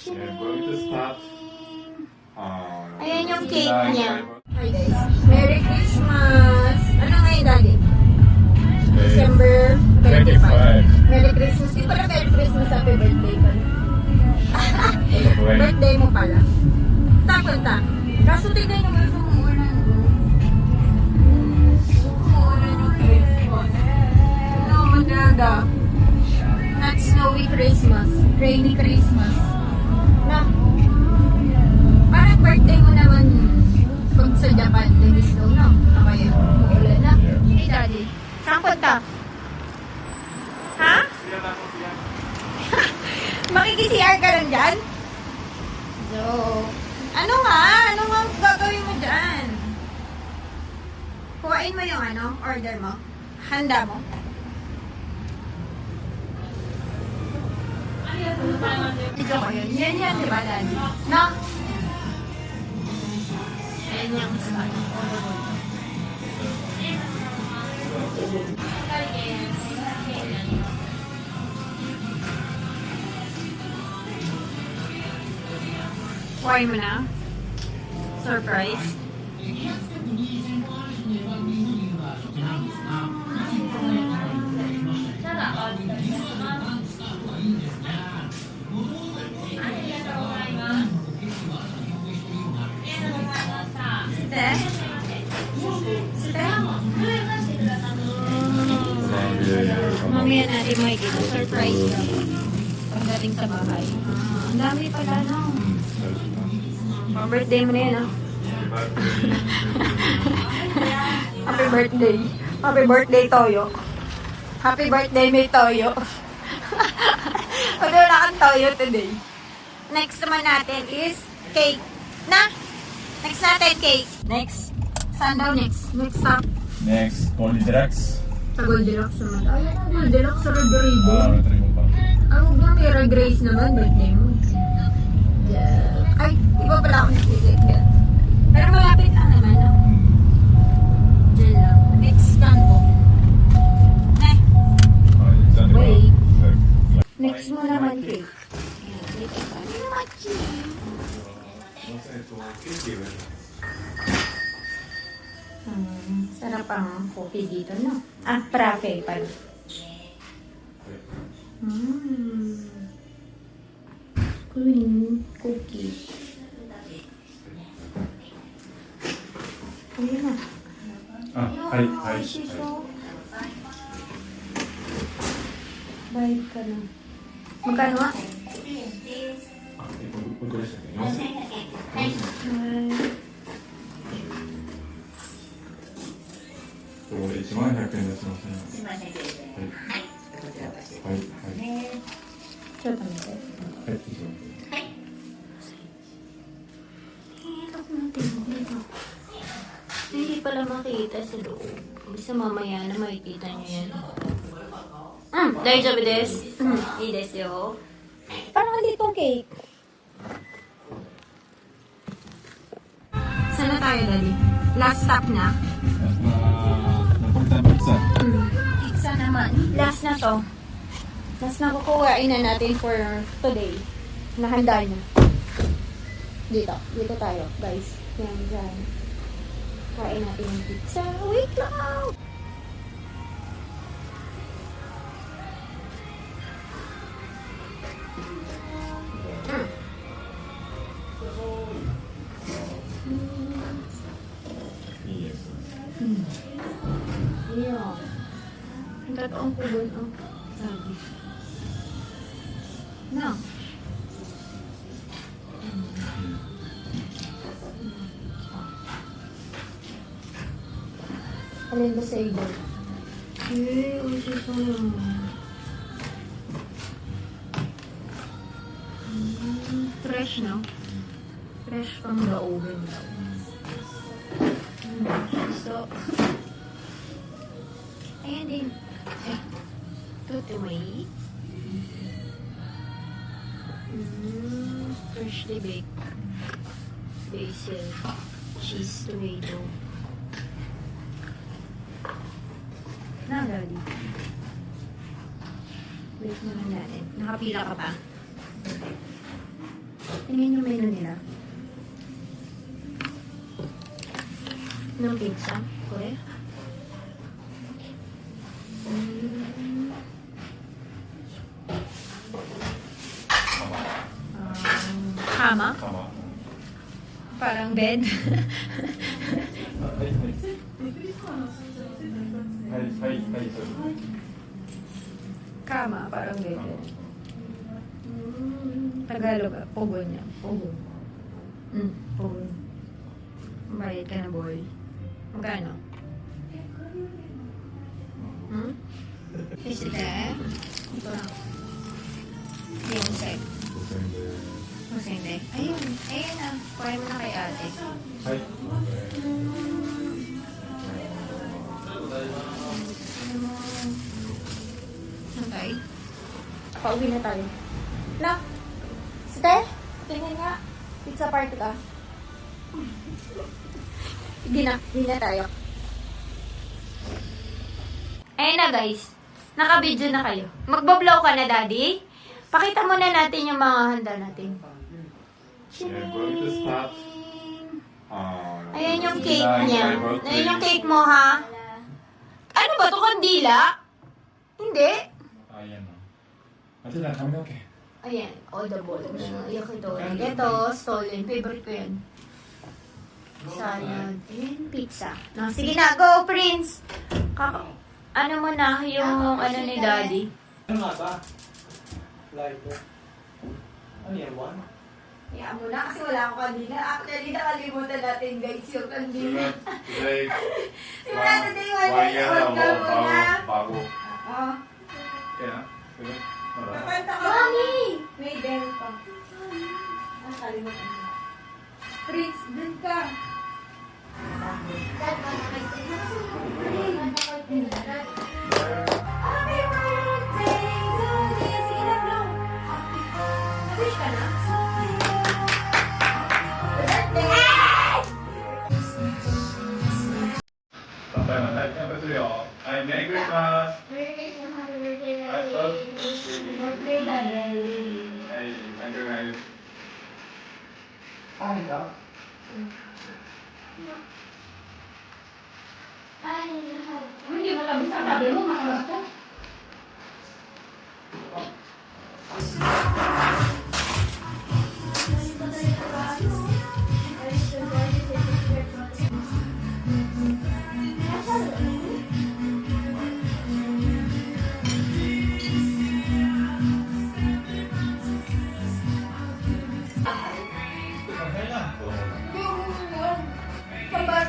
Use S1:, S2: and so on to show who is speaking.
S1: And going to start.
S2: Ayan yung cake niya. Hi guys. Merry Christmas! Ano ngayon, Daddy? December 25. Merry Christmas. Di pala Merry Christmas, happy birthday pala. Birthday mo pala. Punta. Kaso tignan nyo mga sumuulan. Sumuulan yung Christmas. No, maganda. Not snowy Christmas. Rainy Christmas. Na. Parang birthday mo naman pag sa Japan, there is snow, no? Okay, umuulan na. Hey, Daddy. Saan punta? Ha? Makikisiar ka lang dyan? So, ano nga? Ano nga gagawin mo dyan? Kuhain mo yung order mo? Handa mo? Ito ko yun. Yan, di ba, Daddy? No? Yan yung style. Kuhain mo na? Surprise? Mamaya natin makikita. Surprise lang. Pagdating sa bahay. Ang dami pala, no? Birthday mo na yan, Happy birthday. Happy birthday, Toyo. Happy birthday, may Toyo. Wala kang Toyo today. Next naman natin is cake. Na? Next natin, cake. Next. Saan daw next? Next stop.
S1: Next, Goldilocks.
S2: Sa Goldilocks naman. Ay, Goldilocks sa Red Ribbon.
S1: Try mo pa.
S2: Ang huwag na may Grace naman, birthday mo. Yeah. Ay, iba pala ako nag-cake. Pero malapit lang naman, no? Diyan lang. Next kanto. Wait. Next mo naman cake. Ano naman cake? Sarap ang coffee dito, no? Ah, frappe pala. Green cookies. Ayan na.
S1: Hi.
S2: Bayad ka na. Magkano nga? Hindi pala makita sa loob. Bisa mamaya na makikita nyo yan. Daijoubu desu. Ii desu yo. Parang dito cake. Saan na tayo, Daddy? Last stop na?
S1: Napunta pizza.
S2: Pizza naman. Last na to. Last na kukuhain na natin for today. Nahanda na. Dito. Dito tayo, guys. Yan, dyan. Kain natin yung pizza. Wait lang! Yeah. Ang totoong kubon, sabi. No. Alin ba sa iyo? Uso ko fresh, no? Fresh from the oven daw. So, ayan din. Tutuwi. Freshly baked basil cheese tomato. Na, Daddy. Wait mo lang natin. Nakapila ka pa? Tingnan yung menu nila. Ng pizza. Okay. Kama.
S1: Kama.
S2: Parang bed.
S1: Hi.
S2: Kama, parang bed. Tagalog, pogo niya. Pogo. Pogo. Bayad ka na, boy. Magkano? Isite? Ito lang. Yung sec. Masende. Ayun. Ayun na. Kuha mo na kay ate.
S1: Hi.
S2: Okay. Pauwi na tayo. Na? Site? Tingnan nga. Pizza party ka. Hindi na tayo. Ayun na guys. Naka-video na kayo. Magbablog ka na, Daddy. Pakita muna natin yung mga handa natin.
S1: We're going to start.
S2: Ayan yung cake niya. Ayan yung cake mo, ha? Ano ba to? Kandila? Hindi.
S1: Ayan. Ate na, kami okay.
S2: Ayan. All the balls. Yakitori. Ito, stolen. Favorite ko yan. Salad. Ayan, pizza. No, sige na, go, Prince! Ano mo na, yung ano ni Daddy?
S3: Ano nga ba? Lighter. Ano yan, one?
S2: Kaya mo na, kasi wala akong kandila. Actually, nakalimutan natin, guys, yung kandila.
S1: Today,
S2: Simula today, wala yung ka muna.
S1: bago.
S2: Oo.
S1: Kaya, sige.
S2: Kapanta ka. Mami! May bell pa. Nakalimutan ko. Prince, dun ka. Happy birthday to you. Sige na, bro. Wish ka na? Birthday!
S1: Tatay na tayo kaya kasi yo. Ay, Merry Christmas! Ay, sos. Ay, thank you guys.
S3: Ano ka?
S2: Hindi mo lang bisa. Sabi mo, makalabas ka.
S1: Okay na.
S2: Yung, pambat,